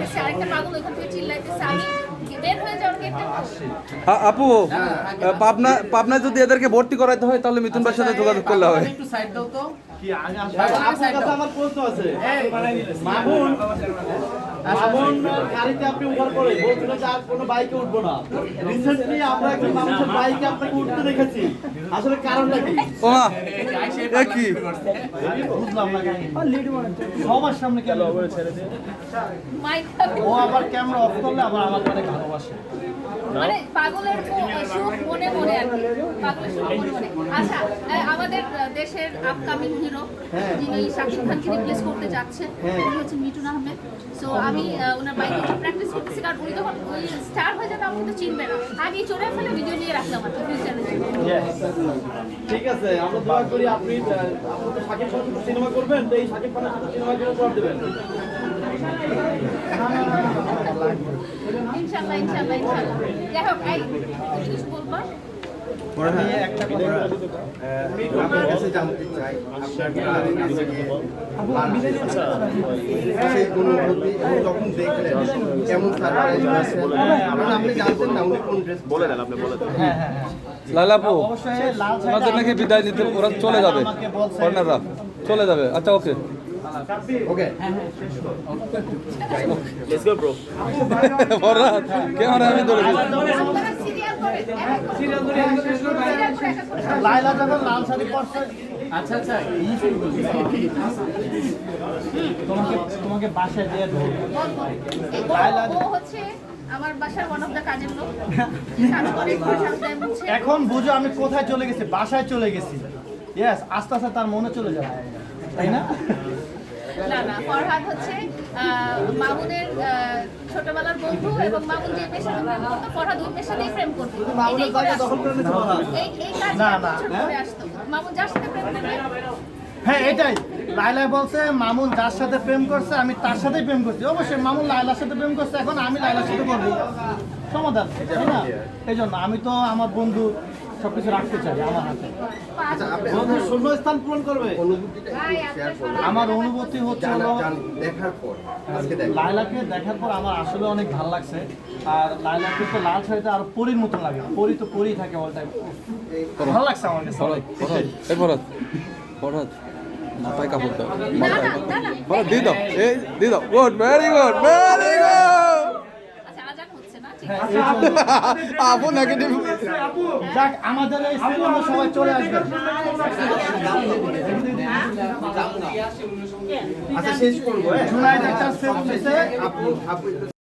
চিল্লাইতেছে, আরেকটা পাগল ওইখান থেকে চিল্লাইতেছে, আমি বের হয়ে যাওয়ার গেটটা। আপু পাবনায় যদি এদেরকে ভর্তি করাইতে হয় তাহলে মিথুন ভাইয়ের সাথে যোগাযোগ করলে হবে। একটু সাইড দাও তো। কি আগে আপনার কাছে আমার প্রশ্ন আছে। মামুন গাড়িতে আপনি উঠার পরে বলছিল যে আর কোনো বাইকে উঠবো না। রিসেন্টলি আমরা একটা মানুষের বাইকে আপনাকে উঠতে দেখেছি, আসলে কারণটা কি? ও মা এ কি বুঝলাম না কাহিনী। সবার সামনে কেন ছেড়ে দিয়ে মাইক ও আবার ক্যামেরা অফ করলে আবার আমাকে অনেক ভালোবাসে। মানে পাগলের সুখ মনে মনে আর কি, পাগলের সুখ মনে মনে। আচ্ছা, আমাদের দেশের আপকামিং হিরো যিনি শাকিব খানকে রিপ্লেস করতে যাচ্ছে, উনি হচ্ছে মিঠুন আহমেদ। সো আমি ওনার বাইকে প্র্যাকটিস করতেছি, কারণ উনি যখন ওই স্টার হয়ে যাবে আমাকে তো চিনবে না, আগেই চড়ে ফেলে ভিডিও নিয়ে রাখলাম আর কি ফিউচারে। ঠিক আছে, আমরা দোয়া করি আপনি তো শাকিব খানের সাথে সিনেমা করবেন, তো এই শাকিব খানের সাথে সিনেমা করে উপহার দেবেন। ইনশাআল্লাহ ইনশাআল্লাহ ইনশাআল্লাহ। যাই হোক, এই কিছু বলবা? আমি একটা কথা আপনার কাছে জানতে চাই, সেই অনুভূতি যখন দেখলেন কেমন সারপ্রাইজ হয়েছে? কারণ আপনি জানতেন না উনি কোন ড্রেস বলে দেন, আপনি বলে দেন। লালাপু অবশ্যই লাল ওনাদের নাকি বিদায় নিতে ওরা চলে যাবে, কর্নাররা চলে যাবে। আচ্ছা okay okay let's go bro. Farhad camera আমি ধরে দিই। আপনারা সিরিয়াল করে সিরিয়াল করে লাইলা যখন লাল শাড়ি পরছে, আচ্ছা আচ্ছা, তোমাকে বাসায় দিয়ে দেবো। ও হচ্ছে আমার বাসার ওয়ান অফ দ্য কাজের লোক। কাজ করে সামনে মুছে। এখন বুঝো আমি কোথায় চলে গেছি, বাসায় চলে গেছি। ইয়েস, আস্তে আস্তে তার মনে চলে যাবে, তাই না? না না, ফরহাদ হচ্ছে মামুনের ছোটবেলার বন্ধু, এবং মামুন যে পেশাতে প্রেম করতো ফরহাদ ওই পেশাতেই প্রেম করতো। মামুনের জায়গা দখল করে নিতে পারা। এই কাজ না, না, করে আসতো। মামুন যার সাথে প্রেম করবে, হ্যাঁ এটাই লাইলা বলছে মামুন যার সাথে প্রেম করছে আমি তার সাথেই প্রেম করছি। অবশ্যই মামুন লাইলার সাথে প্রেম করছে, এখন আমি লাইলার সাথে করবো, সমাধান, তাই না? এই জন্য আমি তো আমার বন্ধু সবকিছু রাখতে চাই আমার হাতে। শূন্যস্থান পূরণ করবে। অনুভূতিটা একটু শেয়ার করুন। আমার অনুভূতি হচ্ছে হলো দেখার পর আজকে দেখেন লাইলাকে দেখার পর আমার আসলে অনেক ভালো লাগছে। আর লাইলাকে তো লাল শাড়িতে আরো পরীর মতন লাগে, পরী তো পরী থাকে অল টাইম। ভালো লাগছে আমার কাছে। ফরহাদ মাথায় কাপড় দাও, না মাথায় না না না। ফরহাদ দিয়ে দাও, এই দিয়ে দাও। Good, very good, very good. আচ্ছা, আজান হচ্ছে না, ঠিক আছে। আপু নেগেটিভ। যাক, আমাদের এই সিনেমা সবাই চলে আসবে। আচ্ছা শেষ করবো। জুনাইদ একটা সেলফি আপু